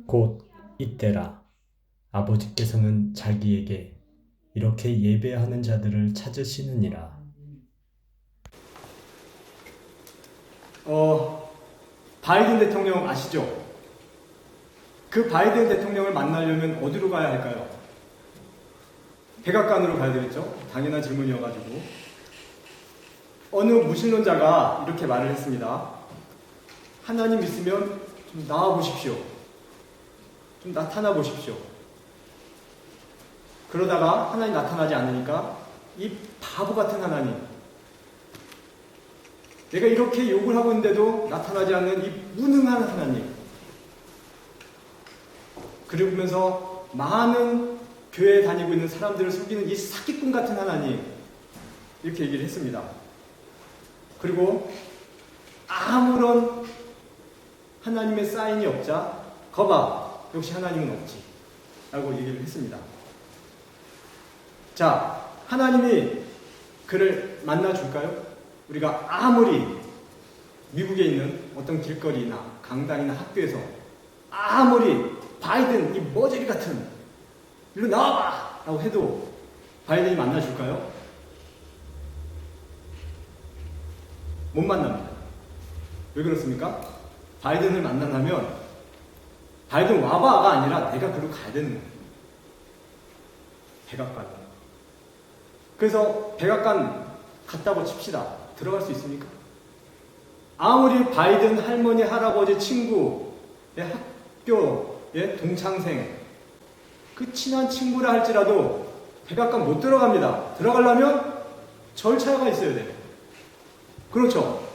곧 이때라 아버지께서는 자기에게 이렇게 예배하는 자들을 찾으시느니라. 바이든 대통령 아시죠? 그 바이든 대통령을 만나려면 어디로 가야 할까요? 백악관으로 가야 되겠죠? 당연한 질문이어가지고 어느 무신론자가 이렇게 말을 했습니다. 하나님 있으면 좀 나와 보십시오. 좀 나타나 보십시오. 그러다가 하나님 나타나지 않으니까 이 바보 같은 하나님, 내가 이렇게 욕을 하고 있는데도 나타나지 않는 이 무능한 하나님, 그러면서 많은 교회에 다니고 있는 사람들을 속이는 이 사기꾼 같은 하나님, 이렇게 얘기를 했습니다. 그리고 아무런 하나님의 사인이 없자 거봐, 역시 하나님은 없지 라고 얘기를 했습니다. 자, 하나님이 그를 만나줄까요? 우리가 아무리 미국에 있는 어떤 길거리나 강당이나 학교에서 아무리 바이든 이 머저리 같은 일로 나와봐 라고 해도 바이든이 만나줄까요? 못 만납니다. 왜 그렇습니까? 바이든을 만나려면 바이든 와봐가 아니라 내가 그로 가야 되는 거예요. 백악관. 그래서 백악관 갔다고 칩시다. 들어갈 수 있습니까? 아무리 바이든 할머니, 할아버지, 친구, 학교의 동창생, 그 친한 친구라 할지라도 백악관 못 들어갑니다. 들어가려면 절차가 있어야 돼요. 그렇죠?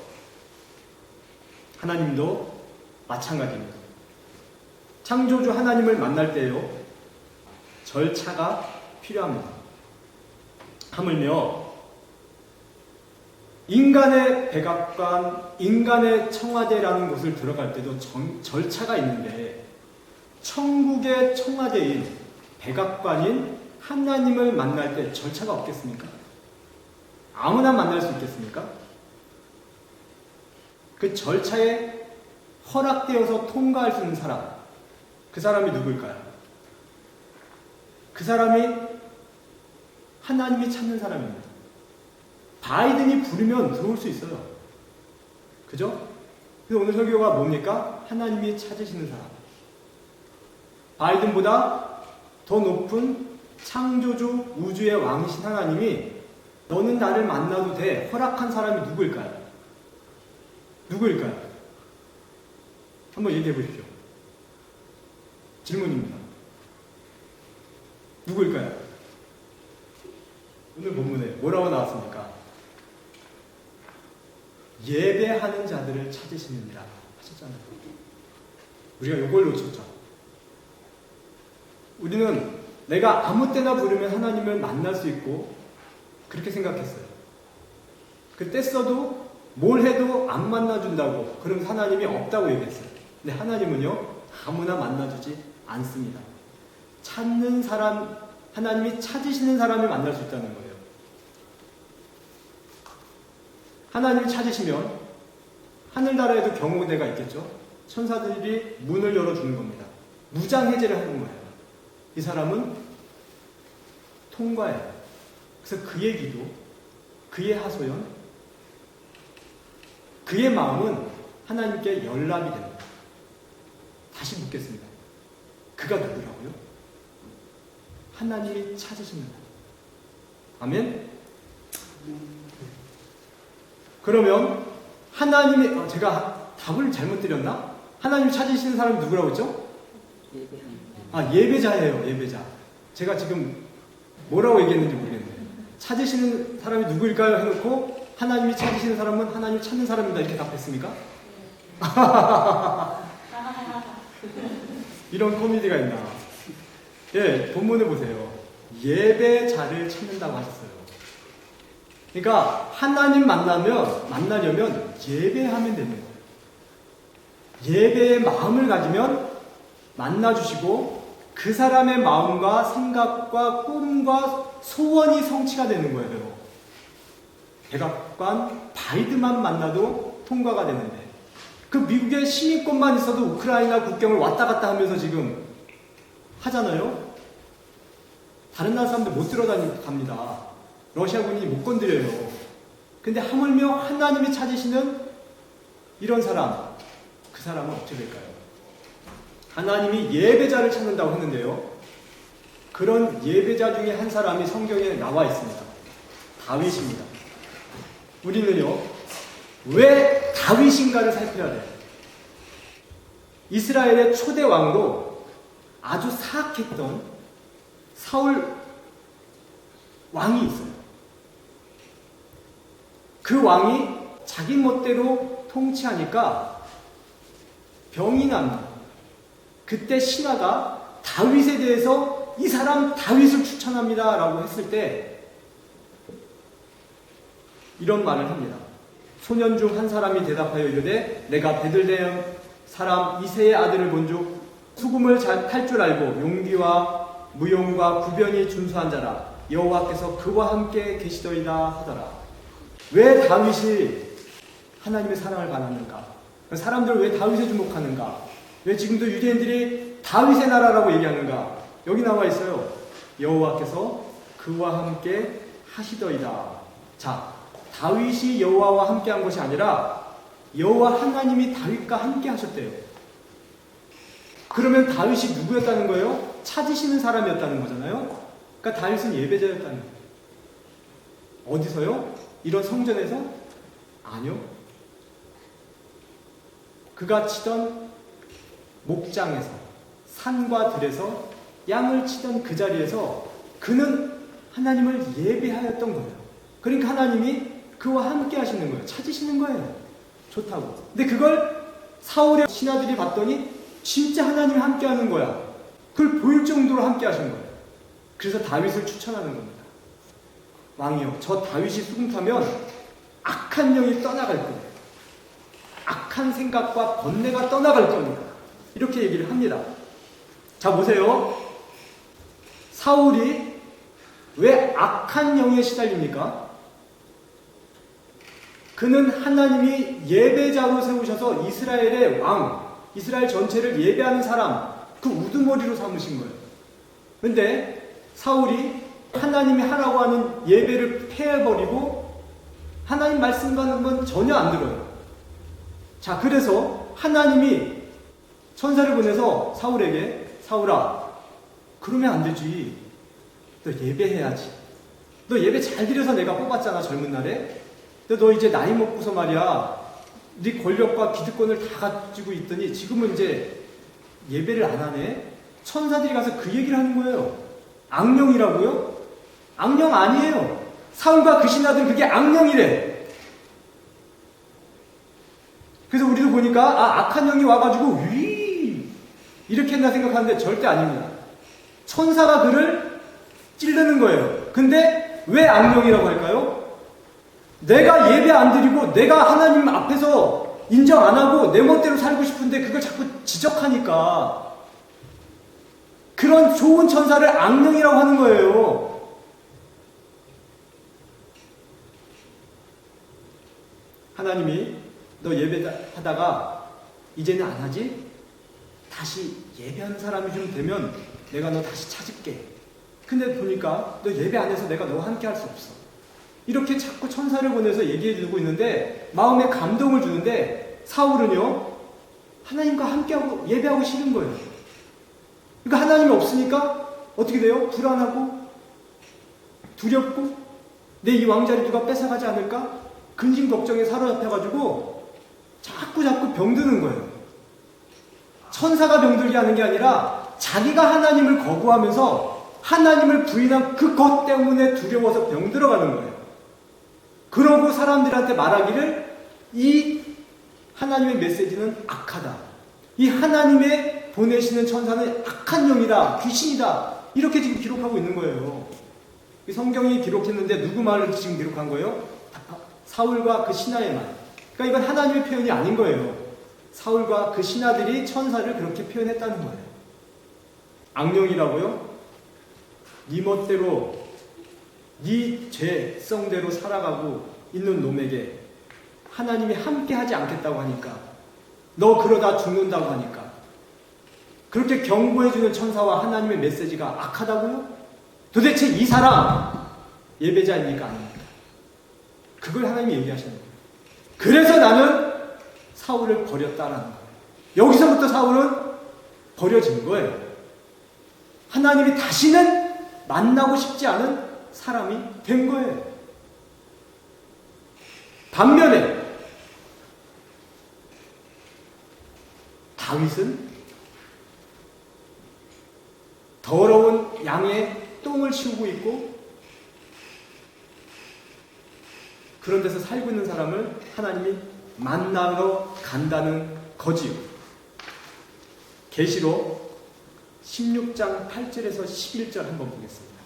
하나님도 마찬가지입니다. 창조주 하나님을 만날 때요, 절차가 필요합니다. 하물며 인간의 백악관, 인간의 청와대라는 곳을 들어갈 때도 절차가 있는데, 천국의 청와대인 백악관인 하나님을 만날 때 절차가 없겠습니까? 아무나 만날 수 있겠습니까? 그 절차에 허락되어서 통과할 수 있는 사람, 그 사람이 누구일까요? 그 사람이 하나님이 찾는 사람입니다. 바이든이 부르면 들어올 수 있어요. 그죠? 그래서 오늘 설교가 뭡니까? 하나님이 찾으시는 사람. 바이든보다 더 높은 창조주 우주의 왕이신 하나님이 너는 나를 만나도 돼 허락한 사람이 누구일까요? 누구일까요? 한번 얘기해 보십시오. 질문입니다. 누구일까요? 오늘 본문에 뭐라고 나왔습니까? 예배하는 자들을 찾으시느니라 하셨잖아요. 우리가 이걸 놓쳤죠. 우리는 내가 아무 때나 부르면 하나님을 만날 수 있고 그렇게 생각했어요. 그때 써도 뭘 해도 안 만나준다고, 그러면서 하나님이 없다고 얘기했어요. 근데 하나님은요, 아무나 만나주지 않습니다. 찾는 사람, 하나님이 찾으시는 사람을 만날 수 있다는 거예요. 하나님을 찾으시면 하늘나라에도 경호대가 있겠죠. 천사들이 문을 열어주는 겁니다. 무장해제를 하는 거예요. 이 사람은 통과해요. 그래서 그의 기도, 그의 하소연, 그의 마음은 하나님께 연락이 됩니다. 다시 묻겠습니다. 그가 누구라고요? 하나님이 찾으십니다. 아멘? 그러면 하나님이, 제가 답을 잘못 드렸나? 하나님이 찾으시는 사람이 누구라고 했죠? 예배자예요. 예배자. 제가 지금 뭐라고 얘기했는지 모르겠네요. 찾으시는 사람이 누구일까요? 해놓고 하나님이 찾으시는 사람은 하나님을 찾는 사람이다 이렇게 답했습니까? 이런 코미디가 있나? 예, 본문을 보세요. 예배자를 찾는다고 하셨어요. 그러니까 하나님 만나려면 예배하면 되는 거예요. 예배의 마음을 가지면 만나주시고 그 사람의 마음과 생각과 꿈과 소원이 성취가 되는 거예요. 백악관 바이든만 만나도 통과가 되는데 그 미국의 시민권만 있어도 우크라이나 국경을 왔다 갔다 하면서 지금 하잖아요. 다른 나라 사람들 못 들어갑니다. 러시아군이 못 건드려요. 근데 하물며 하나님이 찾으시는 이런 사람, 그 사람은 어떻게 될까요? 하나님이 예배자를 찾는다고 했는데요. 그런 예배자 중에 한 사람이 성경에 나와 있습니다. 다윗입니다. 우리는요, 왜 다윗인가를 살펴야 돼요. 이스라엘의 초대 왕으로 아주 사악했던 사울 왕이 있어요. 그 왕이 자기 멋대로 통치하니까 병이 납니다. 그때 신하가 다윗에 대해서 이 사람 다윗을 추천합니다 라고 했을 때 이런 말을 합니다. 소년 중 한 사람이 대답하여 이르되 내가 베들레헴 사람 이새의 아들을 본즉 수금을 잘 탈 줄 알고 용기와 무용과 구변이 준수한 자라 여호와께서 그와 함께 계시더이다 하더라. 왜 다윗이 하나님의 사랑을 받았는가? 사람들은 왜 다윗에 주목하는가? 왜 지금도 유대인들이 다윗의 나라라고 얘기하는가? 여기 나와 있어요. 여호와께서 그와 함께 하시더이다. 자, 다윗이 여호와와 함께 한 것이 아니라 여호와 하나님이 다윗과 함께 하셨대요. 그러면 다윗이 누구였다는 거예요? 찾으시는 사람이었다는 거잖아요. 그러니까 다윗은 예배자였다는 거예요. 어디서요? 이런 성전에서? 아니요. 그가 치던 목장에서, 산과 들에서 양을 치던 그 자리에서 그는 하나님을 예배하였던 거예요. 그러니까 하나님이 그와 함께 하시는 거예요. 찾으시는 거예요. 좋다고. 근데 그걸 사울의 신하들이 봤더니 진짜 하나님이 함께 하는 거야. 그걸 보일 정도로 함께 하신 거예요. 그래서 다윗을 추천하는 겁니다. 왕이요, 저 다윗이 수금 타면 악한 영이 떠나갈 거예요. 악한 생각과 번뇌가 떠나갈 겁니다. 이렇게 얘기를 합니다. 자, 보세요. 사울이 왜 악한 영에 시달립니까? 그는 하나님이 예배자로 세우셔서 이스라엘의 왕, 이스라엘 전체를 예배하는 사람, 그 우두머리로 삼으신 거예요. 근데 사울이 하나님이 하라고 하는 예배를 폐해버리고 하나님 말씀과는 건 전혀 안 들어요. 자, 그래서 하나님이 천사를 보내서 사울에게 사울아, 그러면 안 되지. 너 예배해야지. 너 예배 잘 드려서 내가 뽑았잖아, 젊은 날에. 근데 너 이제 나이 먹고서 말이야, 네 권력과 기득권을 다 가지고 있더니 지금은 이제 예배를 안 하네. 천사들이 가서 그 얘기를 하는 거예요. 악령이라고요? 악령 아니에요. 사울과 그 신하들은 그게 악령이래. 그래서 우리도 보니까 악한 영이 와가지고 이렇게 했나 생각하는데 절대 아닙니다. 천사가 그를 찌르는 거예요. 근데 왜 악령이라고 할까요? 내가 예배 안 드리고 내가 하나님 앞에서 인정 안 하고 내 멋대로 살고 싶은데 그걸 자꾸 지적하니까 그런 좋은 천사를 악령이라고 하는 거예요. 하나님이 너 예배하다가 이제는 안 하지? 다시 예배하는 사람이 좀 되면 내가 너 다시 찾을게. 근데 보니까 너 예배 안 해서 내가 너와 함께 할 수 없어. 이렇게 자꾸 천사를 보내서 얘기해 주고 있는데 마음에 감동을 주는데 사울은요, 하나님과 함께하고 예배하고 싫은 거예요. 그러니까 하나님이 없으니까 어떻게 돼요? 불안하고 두렵고 내 이 왕자리 누가 뺏어가지 않을까? 근심 걱정에 사로잡혀가지고 자꾸 병드는 거예요. 천사가 병들게 하는 게 아니라 자기가 하나님을 거부하면서 하나님을 부인한 그것 때문에 두려워서 병들어가는 거예요. 그러고 사람들한테 말하기를 이 하나님의 메시지는 악하다. 이 하나님의 보내시는 천사는 악한 영이다. 귀신이다. 이렇게 지금 기록하고 있는 거예요. 이 성경이 기록했는데 누구 말을 지금 기록한 거예요? 사울과 그 신하의 말. 그러니까 이건 하나님의 표현이 아닌 거예요. 사울과 그 신하들이 천사를 그렇게 표현했다는 거예요. 악령이라고요? 네 멋대로 네 죄성대로 살아가고 있는 놈에게 하나님이 함께 하지 않겠다고 하니까 너 그러다 죽는다고 하니까. 그렇게 경고해주는 천사와 하나님의 메시지가 악하다고요? 도대체 이 사람 예배자입니까? 아닙니까? 그걸 하나님이 얘기하시는 거예요. 그래서 나는 사울을 버렸다라는 거예요. 여기서부터 사울은 버려진 거예요. 하나님이 다시는 만나고 싶지 않은 사람이 된 거예요. 반면에 다윗은 더러운 양의 똥을 치우고 있고 그런 데서 살고 있는 사람을 하나님이 만나러 간다는 거지요. 계시록 16장 8절에서 11절 한번 보겠습니다.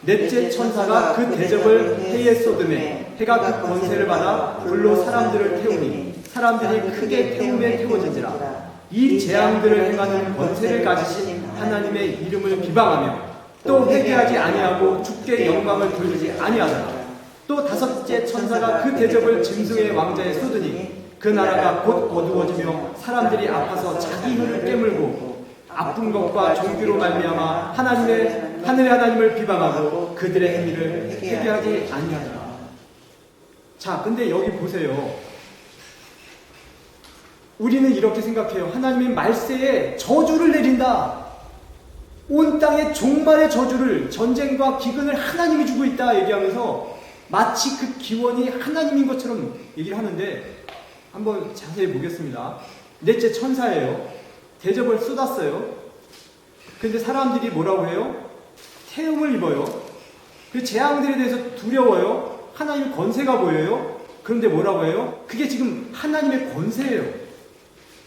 넷째 천사가 그 대접을 해에 쏟음에 해가 그 권세를 받아 불로 사람들을 태우니 사람들이 크게 태움에 태워진지라. 이 재앙들을 행하는 권세를 가지신 하나님의 이름을 비방하며 또 회개하지 아니하고 주께 영광을 돌리지 아니하더라. 또 다섯째 천사가 그 대접을 짐승의 왕자에 쏟으니 그 나라가 곧 어두워지며 사람들이 아파서 자기 혀를 깨물고 아픈 것과 종기로 말미암아 하늘의 하나님을 비방하고 그들의 행위를 회개하지 아니하더라. 자, 근데 여기 보세요. 우리는 이렇게 생각해요. 하나님이 말세에 저주를 내린다. 온 땅에 종말의 저주를, 전쟁과 기근을 하나님이 주고 있다 얘기하면서 마치 그 기원이 하나님인 것처럼 얘기를 하는데 한번 자세히 보겠습니다. 넷째 천사예요. 대접을 쏟았어요. 근데 사람들이 뭐라고 해요? 태움을 입어요. 그 재앙들에 대해서 두려워요. 하나님의 권세가 보여요. 그런데 뭐라고 해요? 그게 지금 하나님의 권세예요.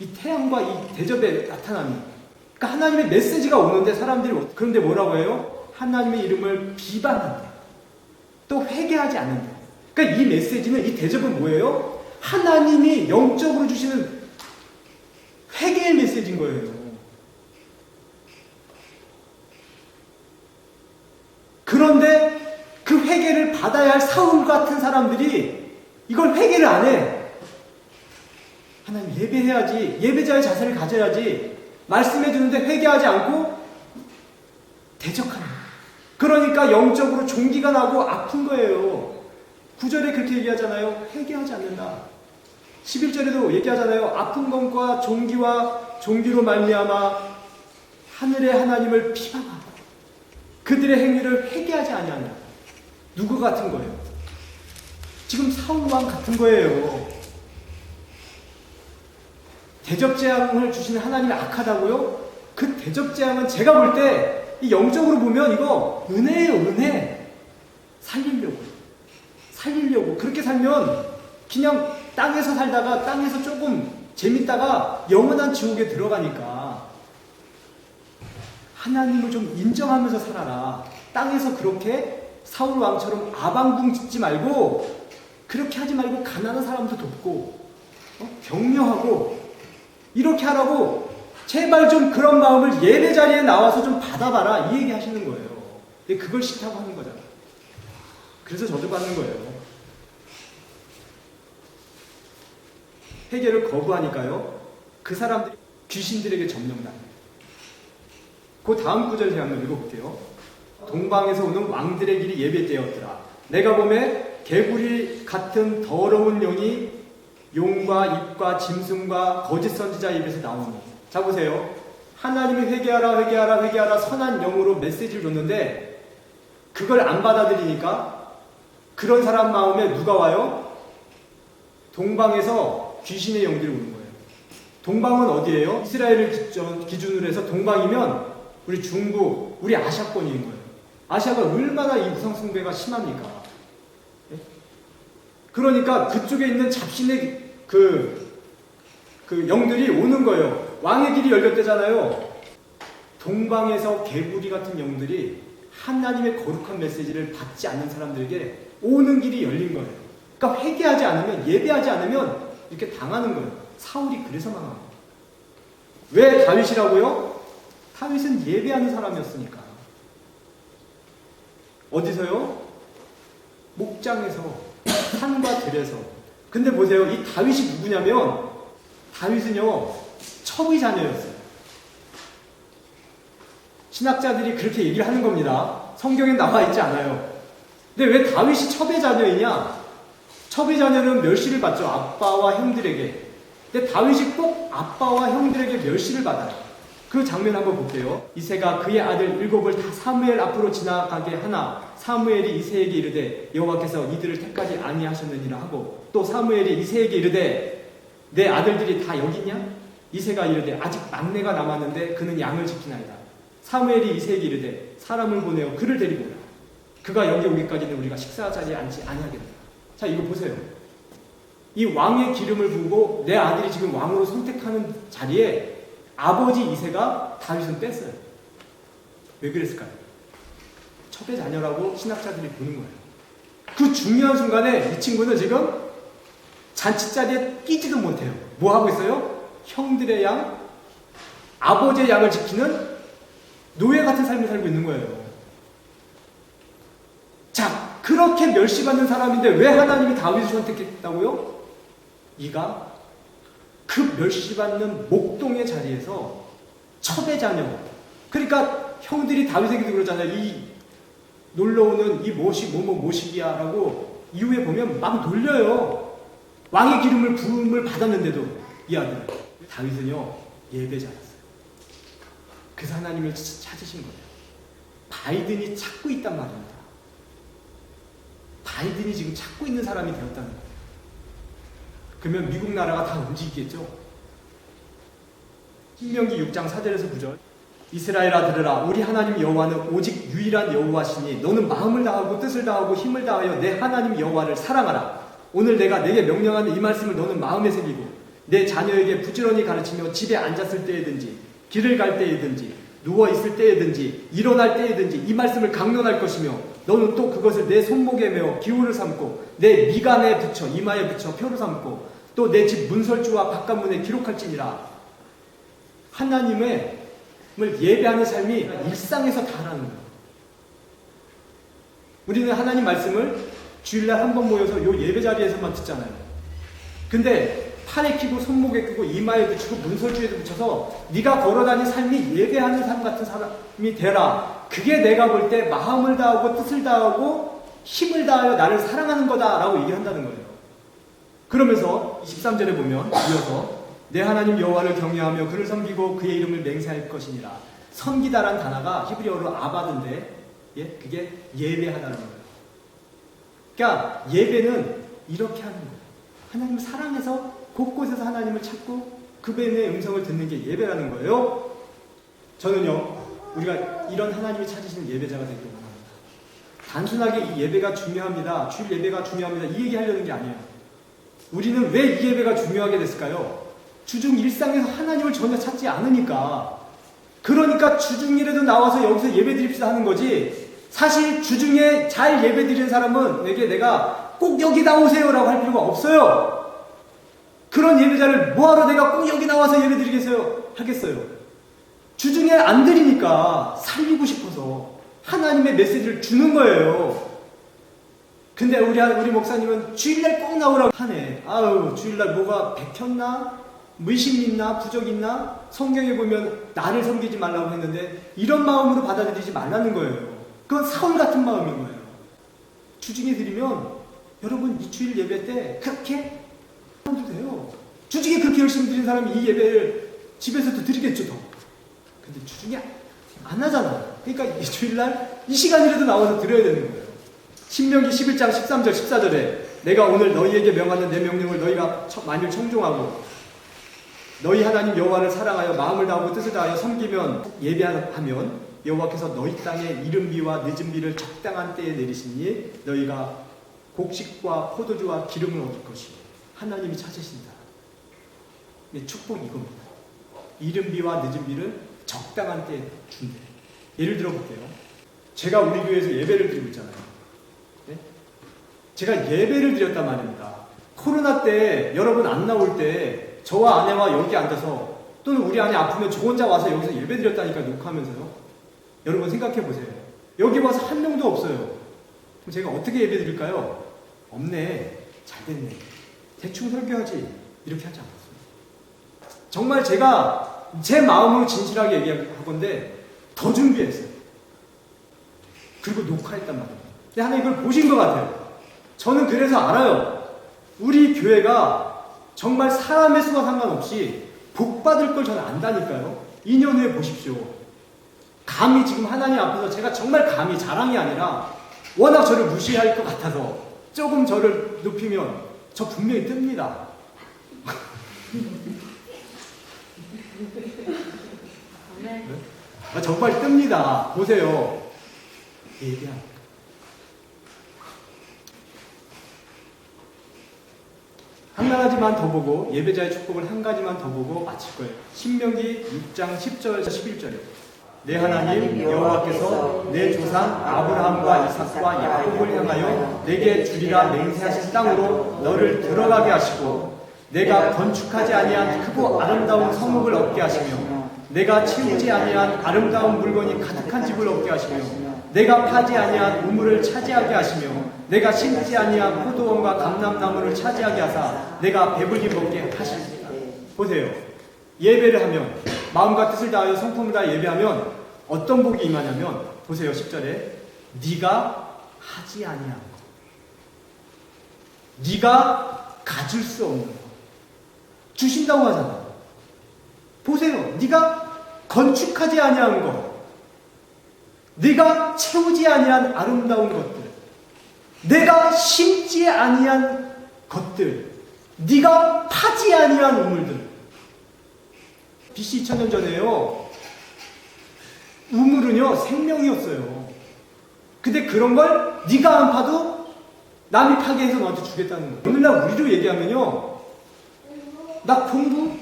이 태양과 이 대접에 나타나는. 그러니까 하나님의 메시지가 오는데 사람들이 그런데 뭐라고 해요? 하나님의 이름을 비방한다. 또 회개하지 않는다. 그러니까 이 메시지는, 이 대접은 뭐예요? 하나님이 영적으로 주시는 회개의 메시지인 거예요. 그런데 그 회개를 받아야 할 사울 같은 사람들이 이걸 회개를 안 해. 하나님 예배해야지, 예배자의 자세를 가져야지, 말씀해 주는데 회개하지 않고 대적하는 거예요. 그러니까 영적으로 종기가 나고 아픈 거예요. 9절에 그렇게 얘기하잖아요. 회개하지 않는다. 11절에도 얘기하잖아요. 아픈 것과 종기와 종기로 말미암아 하늘의 하나님을 비방하고 그들의 행위를 회개하지 아니하냐. 누구 같은 거예요? 지금 사울왕 같은 거예요. 대접재앙을 주시는 하나님이 악하다고요? 그 대접재앙은 제가 볼 때 이 영적으로 보면 이거 은혜예요. 은혜. 살리려고 그렇게 살면 그냥 땅에서 살다가 땅에서 조금 재밌다가 영원한 지옥에 들어가니까 하나님을 좀 인정하면서 살아라. 땅에서 그렇게 사울 왕처럼 아방궁 짓지 말고, 그렇게 하지 말고 가난한 사람도 돕고 격려하고 이렇게 하라고. 제발 좀 그런 마음을 예배 자리에 나와서 좀 받아봐라, 이 얘기 하시는 거예요. 근데 그걸 싫다고 하는 거잖아요. 그래서 저주받는 거예요. 회개를 거부하니까요, 그 사람들이 귀신들에게 점령당해요. 그 다음 구절 제가 한번 읽어볼게요. 동방에서 오는 왕들의 길이 예배 때였더라. 내가 보매 개구리 같은 더러운 영이 용과 입과 짐승과 거짓 선지자 입에서 나오니. 자 보세요. 하나님이 회개하라 회개하라 회개하라 선한 영으로 메시지를 줬는데 그걸 안 받아들이니까 그런 사람 마음에 누가 와요? 동방에서 귀신의 영들이 오는 거예요. 동방은 어디예요? 이스라엘을 기준으로 해서 동방이면 우리 중국, 우리 아시아권인 거예요. 아시아가 얼마나 이 우상숭배가 심합니까? 그러니까 그쪽에 있는 잡신의 그 영들이 오는 거예요. 왕의 길이 열렸대잖아요. 동방에서 개구리 같은 영들이 하나님의 거룩한 메시지를 받지 않는 사람들에게 오는 길이 열린 거예요. 그러니까 회개하지 않으면, 예배하지 않으면 이렇게 당하는 거예요. 사울이 그래서 망한 거예요. 왜 다윗이라고요? 다윗은 예배하는 사람이었으니까. 어디서요? 목장에서, 산과 들에서. 근데 보세요. 이 다윗이 누구냐면 다윗은요, 첩의 자녀였어요. 신학자들이 그렇게 얘기를 하는 겁니다. 성경에 나와 있지 않아요. 근데 왜 다윗이 첩의 자녀이냐? 첩의 자녀는 멸시를 받죠. 아빠와 형들에게. 근데 다윗이 꼭 아빠와 형들에게 멸시를 받아요. 그 장면 한번 볼게요. 이새가 그의 아들 7을 다 사무엘 앞으로 지나가게 하나 사무엘이 이새에게 이르되 여호와께서 이들을 택하지 아니하셨느니라 하고, 또 사무엘이 이새에게 이르되 내 아들들이 다 여기 있냐? 이새가 이르되 아직 막내가 남았는데 그는 양을 지키나이다. 사무엘이 이새에게 이르되 사람을 보내어 그를 데리고 오라. 그가 여기 오기까지는 우리가 식사 자리에 앉지 아니하겠다. 자, 이거 보세요. 이 왕의 기름을 부고 내 아들이 지금 왕으로 선택하는 자리에 아버지 이새가 다윗은 뺐어요. 왜 그랬을까요? 첩의 자녀라고 신학자들이 보는 거예요. 그 중요한 순간에 이 친구는 지금 잔치자리에 끼지도 못해요. 뭐 하고 있어요? 형들의 양, 아버지의 양을 지키는 노예 같은 삶을 살고 있는 거예요. 자, 그렇게 멸시받는 사람인데 왜 하나님이 다윗을 선택했다고요? 이가 그 멸시받는 목동의 자리에서 첩의 자녀, 그러니까 형들이 다윗에게도 그러잖아요. 이 놀러오는 이 모식이야 라고 이후에 보면 막 놀려요. 왕의 기름을 부음을 받았는데도 이 아들 다윗은요, 예배자였어요. 그래서 하나님을 찾으신 거예요. 바이든이 찾고 있단 말입니다. 바이든이 지금 찾고 있는 사람이 되었다는 거예요. 그러면 미국 나라가 다 움직이겠죠. 신명기 6장 4절에서 9절. 이스라엘아 들으라. 우리 하나님 여호와는 오직 유일한 여호와시니 너는 마음을 다하고 뜻을 다하고 힘을 다하여 내 하나님 여호와를 사랑하라. 오늘 내가 내게 명령하는 이 말씀을 너는 마음에 새기고 내 자녀에게 부지런히 가르치며 집에 앉았을 때에든지 길을 갈 때에든지 누워 있을 때에든지 일어날 때에든지 이 말씀을 강론할 것이며 너는 또 그것을 내 손목에 메어 기호를 삼고 내 미간에 붙여 이마에 붙여 표를 삼고 또 내 집 문설주와 바깥문에 기록할지니라. 하나님을 예배하는 삶이 일상에서 다라는 거예요. 우리는 하나님 말씀을 주일날 한 번 모여서 요 예배 자리에서만 듣잖아요. 근데 팔에 끼고 손목에 끼고 이마에 붙이고 문설주에도 붙여서 네가 걸어다니는 삶이 예배하는 삶 같은 사람이 되라. 그게 내가 볼 때 마음을 다하고 뜻을 다하고 힘을 다하여 나를 사랑하는 거다라고 얘기한다는 거예요. 그러면서 23절에 보면 이어서 내 하나님 여호와를 경외하며 그를 섬기고 그의 이름을 맹세할 것이니라. 섬기다란 단어가 히브리어로 아바드인데, 예? 그게 예배하다는 거예요. 그러니까 예배는 이렇게 하는 거예요. 하나님을 사랑해서 곳곳에서 하나님을 찾고 그분의 음성을 듣는 게 예배라는 거예요. 저는요, 우리가 이런 하나님이 찾으시는 예배자가 되기를 원합니다. 단순하게 이 예배가 중요합니다, 주일 예배가 중요합니다, 이 얘기 하려는 게 아니에요. 우리는 왜 이 예배가 중요하게 됐을까요? 주중 일상에서 하나님을 전혀 찾지 않으니까. 그러니까 주중이라도 나와서 여기서 예배 드립시다 하는 거지, 사실 주중에 잘 예배 드리는 사람은 내가 꼭 여기 나오세요 라고 할 필요가 없어요. 그런 예배자를 뭐하러 내가 꼭 여기 나와서 예배 드리겠어요? 하겠어요. 주중에 안 드리니까 살리고 싶어서 하나님의 메시지를 주는 거예요. 근데 우리 목사님은 주일날 꼭 나오라고 하네. 아유, 주일날 뭐가 백혔나? 의심 있나? 부적 있나? 성경에 보면 나를 섬기지 말라고 했는데 이런 마음으로 받아들이지 말라는 거예요. 그건 사울 같은 마음인 거예요. 주중에 드리면 여러분 이 주일 예배 때 그렇게 해도 돼요. 주중에 그렇게 열심히 드린 사람이 이 예배를 집에서도 드리겠죠 더. 근데 주중에 안 하잖아. 그러니까 이 주일날 이 시간이라도 나와서 드려야 되는 거예요. 신명기 11장 13절 14절에 내가 오늘 너희에게 명하는 내 명령을 너희가 만일 청종하고 너희 하나님 여호와를 사랑하여 마음을 다하고 뜻을 다하여 섬기면 예배하면 여호와께서 너희 땅에 이른비와 늦은비를 적당한 때에 내리시니 너희가 곡식과 포도주와 기름을 얻을 것이요 하나님이 찾으신다. 축복이 이겁니다. 이른비와 늦은비를 적당한 때에 준대. 예를 들어 볼게요. 제가 우리 교회에서 예배를 드리고 있잖아요. 네? 제가 예배를 드렸단 말입니다. 코로나 때 여러분 안 나올 때 저와 아내와 여기 앉아서, 또는 우리 아내 아프면 저 혼자 와서 여기서 예배 드렸다니까 녹화하면서요. 여러분 생각해 보세요. 여기 와서 한 명도 없어요. 그럼 제가 어떻게 예배 드릴까요? 없네, 잘 됐네, 대충 설교하지, 이렇게 하지 않았습니다. 정말 제가 제 마음으로 진실하게 얘기할 건데 더 준비했어요. 그리고 녹화했단 말이에요. 근데 하나님 이걸 보신 것 같아요. 저는 그래서 알아요. 우리 교회가 정말 사람의 수와 상관없이 복 받을 걸 저는 안다니까요. 2년 후에 보십시오. 감히 지금 하나님 앞에서 제가 정말 감히 자랑이 아니라 워낙 저를 무시할 것 같아서 조금 저를 높이면 저 분명히 뜹니다. 네? 정말 뜹니다. 보세요. 예배합니다. 한 가지만 더 보고 예배자의 축복을 한 가지만 더 보고 마칠 거예요. 신명기 6장 10절에서 11절에 내 하나님 여호와께서 내 조상 아브라함과 이삭과 야곱을 향하여 내게 주리라 맹세하신 땅으로 너를 들어가게 하시고 내가 건축하지 아니한 크고 아름다운 성읍을 얻게 하시며 내가 채우지 아니한 아름다운 물건이 가득한 집을 얻게 하시며 내가 파지 아니한 우물을 차지하게 하시며 내가 심지 아니한 포도원과 감람나무를 차지하게 하사 내가 배불리 먹게 하시리라. 보세요. 예배를 하면 마음과 뜻을 다하여 성품을 다해 예배하면 어떤 복이 임하냐면 보세요. 10절에 네가 하지 아니한 것, 네가 가질 수 없는 것 주신다고 하잖아. 보세요. 네가 건축하지 아니한 것, 네가 채우지 아니한 아름다운 것들, 내가 심지 아니한 것들, 네가 파지 아니한 우물들. BC 2000년 전에요. 우물은요 생명이었어요. 근데 그런 걸 네가 안 파도 남이 파게 해서 너한테 주겠다는 거예요. 오늘날 우리로 얘기하면요, 나 공부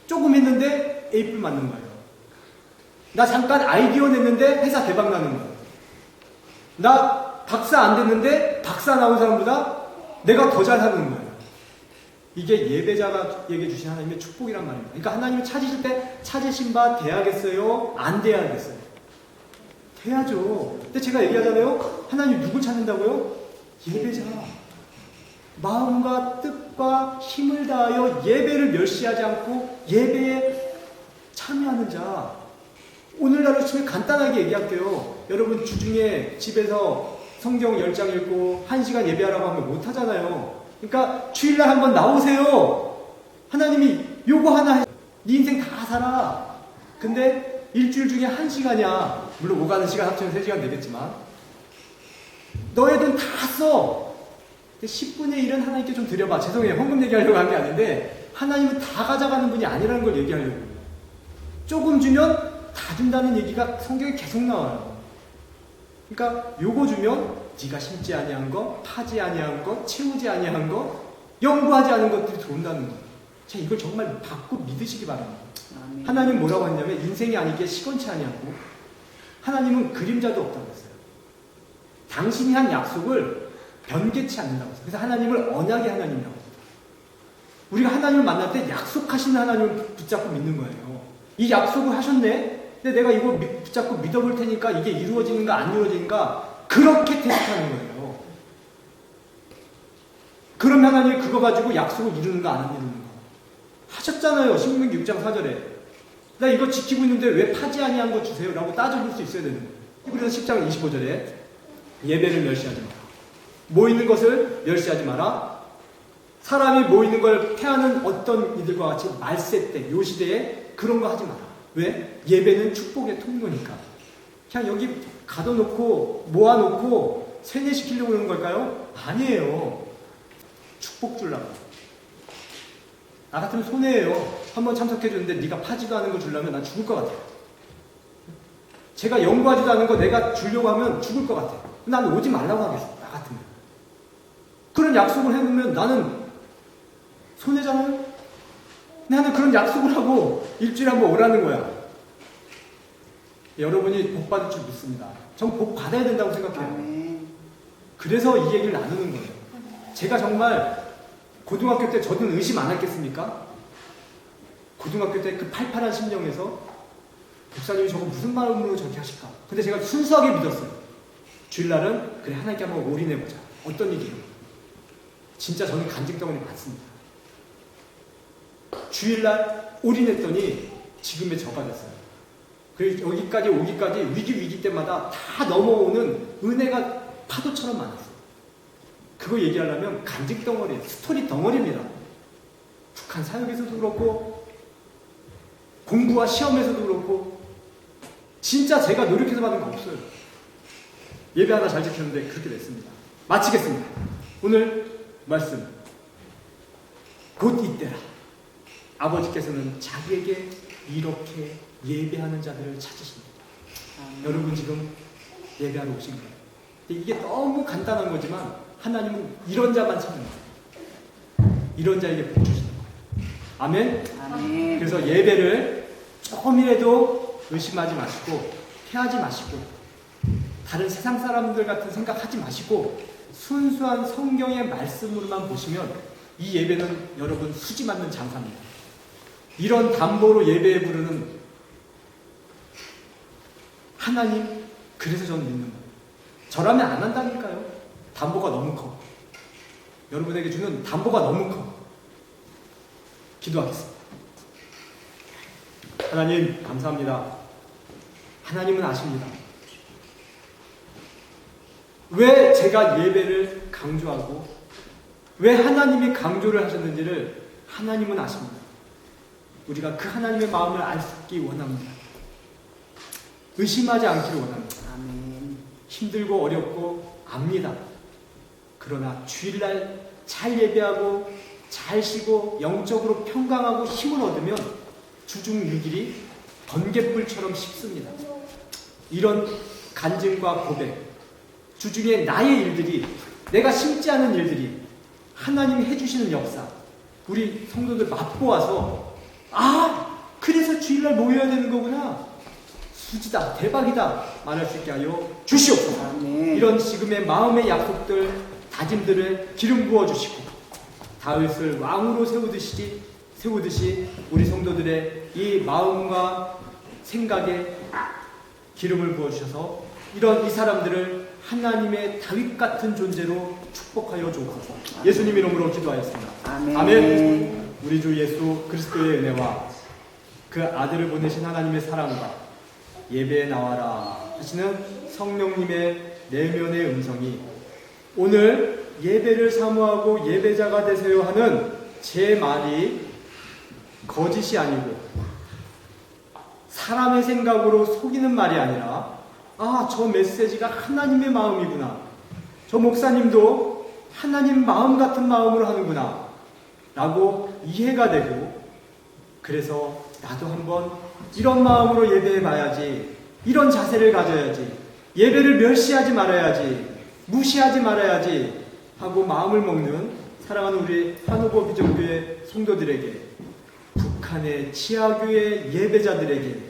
조금 했는데 A뿔 맞는 거예요. 나 잠깐 아이디어 냈는데 회사 대박 나는 거예요. 나 박사 안 됐는데 박사 나온 사람보다 내가 더 잘하는 거예요. 이게 예배자가 얘기해 주신 하나님의 축복이란 말입니다. 그러니까 하나님을 찾으실 때 찾으신 바 돼야겠어요? 안 돼야겠어요? 돼야죠. 근데 제가 얘기하잖아요. 하나님 누굴 찾는다고요? 예배자. 마음과 뜻과 힘을 다하여 예배를 멸시하지 않고 예배에 참여하는 자. 오늘날로 치면 간단하게 얘기할게요. 여러분 주중에 집에서 성경 10장 읽고 1시간 예배하라고 하면 못하잖아요. 그러니까 주일날 한번 나오세요. 하나님이 요거 하나 해. 네 인생 다 살아. 근데 일주일 중에 1시간이야. 물론 오가는 시간 합치면 3시간 되겠지만 너의 돈 다 써. 10분의 1은 하나님께 좀 드려봐. 죄송해요. 헌금 얘기하려고 한 게 아닌데 하나님은 다 가져가는 분이 아니라는 걸 얘기하려고 해요. 조금 주면 다 준다는 얘기가 성경에 계속 나와요. 그러니까 요거 주면 네가 심지 아니한 거, 파지 아니한 거, 채우지 아니한 거, 연구하지 않은 것들이 들어온다는 거예요. 자, 이걸 정말 받고 믿으시기 바랍니다. 아멘. 하나님 뭐라고 했냐면 인생이 아니기에 시건치 아니하고 하나님은 그림자도 없다고 했어요. 당신이 한 약속을 변개치 않는다고 했어요. 그래서 하나님을 언약의 하나님이라고 했어요. 우리가 하나님을 만날 때 약속하시는 하나님을 붙잡고 믿는 거예요. 이 약속을 하셨네? 근데 내가 이거 붙잡고 믿어볼 테니까 이게 이루어지는가 안 이루어지는가 그렇게 테스트하는 거예요. 그럼 하나님이 그거 가지고 약속을 이루는가 안 이루는가 하셨잖아요. 신명기 6장 4절에 나 이거 지키고 있는데 왜 파지 아니한 거 주세요? 라고 따져볼 수 있어야 되는 거예요. 그래서 10장 25절에 예배를 멸시하지 마라. 모이는 것을 멸시하지 마라. 사람이 모이는 걸 패하는 어떤 이들과 같이 말세 때, 요 시대에 그런 거 하지 마라. 왜? 예배는 축복의 통로니까. 그냥 여기 가둬놓고 모아놓고 세뇌시키려고 그러는 걸까요? 아니에요. 축복 주려고. 나 같으면 손해예요. 한번 참석해주는데 네가 파지도 않은 거 주려면 난 죽을 것 같아요. 제가 연구하지도 않은 거 내가 주려고 하면 죽을 것 같아요. 난 오지 말라고 하겠어. 나 같으면. 그런 약속을 해놓으면 나는 손해잖아요. 나는 그런 약속을 하고 일주일에 한번 오라는 거야. 여러분이 복 받을 줄 믿습니다. 전 복 받아야 된다고 생각해요. 그래서 이 얘기를 나누는 거예요. 제가 정말 고등학교 때 저는 의심 안 했겠습니까? 고등학교 때 그 팔팔한 심령에서 목사님이 저거 무슨 마음으로 저렇게 하실까? 근데 제가 순수하게 믿었어요. 주일날은 그래 하나님께 한번 올인해보자. 어떤 일이에요? 진짜 저는 간증덩어리 많습니다. 주일날 올인했더니 지금의 저가 됐어요. 그래서 여기까지 오기까지 위기 때마다 다 넘어오는 은혜가 파도처럼 많았어요. 그거 얘기하려면 간증 덩어리, 스토리 덩어리입니다. 북한 사역에서도 그렇고 공부와 시험에서도 그렇고 진짜 제가 노력해서 받은 거 없어요. 예배 하나 잘 지켰는데 그렇게 됐습니다. 마치겠습니다. 오늘 말씀 곧 이때라. 아버지께서는 자기에게 이렇게 예배하는 자들을 찾으십니다. 여러분 지금 예배하러 오신 거예요. 이게 너무 간단한 거지만 하나님은 이런 자만 찾는다. 이런 자에게 복 주시는 거예요. 아멘? 아멘. 그래서 예배를 조금이라도 의심하지 마시고 피하지 마시고 다른 세상 사람들 같은 생각하지 마시고 순수한 성경의 말씀으로만 보시면 이 예배는 여러분 수지 맞는 장사입니다. 이런 담보로 예배에 부르는 하나님, 그래서 저는 믿는 거예요. 저라면 안 한다니까요. 담보가 너무 커. 여러분에게 주는 담보가 너무 커. 기도하겠습니다. 하나님 감사합니다. 하나님은 아십니다. 왜 제가 예배를 강조하고 왜 하나님이 강조를 하셨는지를 하나님은 아십니다. 우리가 그 하나님의 마음을 알기 원합니다. 의심하지 않기를 원합니다. 아멘. 힘들고 어렵고 압니다. 그러나 주일날 잘 예배하고 잘 쉬고 영적으로 평강하고 힘을 얻으면 주중 6일이 번갯불처럼 쉽습니다. 이런 간증과 고백, 주중에 나의 일들이, 내가 심지 않은 일들이 하나님이 해주시는 역사, 우리 성도들 맛보아서 그래서 주일날 모여야 되는 거구나, 수지다, 대박이다 말할 수 있게 하여 주시옵소서. 아멘. 이런 지금의 마음의 약속들, 다짐들을 기름 부어주시고 다윗을 왕으로 세우듯이 우리 성도들의 이 마음과 생각에 기름을 부어주셔서 이 사람들을 하나님의 다윗 같은 존재로 축복하여 주옵소서. 예수님 이름으로 기도하였습니다. 아멘. 아멘. 우리 주 예수 그리스도의 은혜와 그 아들을 보내신 하나님의 사랑과 예배에 나와라 하시는 성령님의 내면의 음성이 오늘 예배를 사모하고 예배자가 되세요 하는 제 말이 거짓이 아니고 사람의 생각으로 속이는 말이 아니라 저 메시지가 하나님의 마음이구나, 저 목사님도 하나님 마음 같은 마음으로 하는구나 라고 이해가 되고, 그래서 나도 한번 이런 마음으로 예배해 봐야지, 이런 자세를 가져야지, 예배를 멸시하지 말아야지, 무시하지 말아야지 하고 마음을 먹는 사랑하는 우리 한우보 비전교회 성도들에게, 북한의 지하교회 예배자들에게,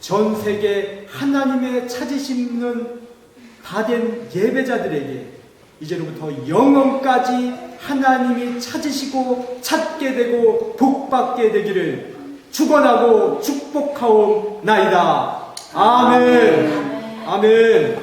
전 세계 하나님의 찾으시는 다 된 예배자들에게 이제로부터 영원까지 하나님이 찾으시고 찾게 되고 복받게 되기를 축원하고 축복하옵나이다. 아멘. 아멘.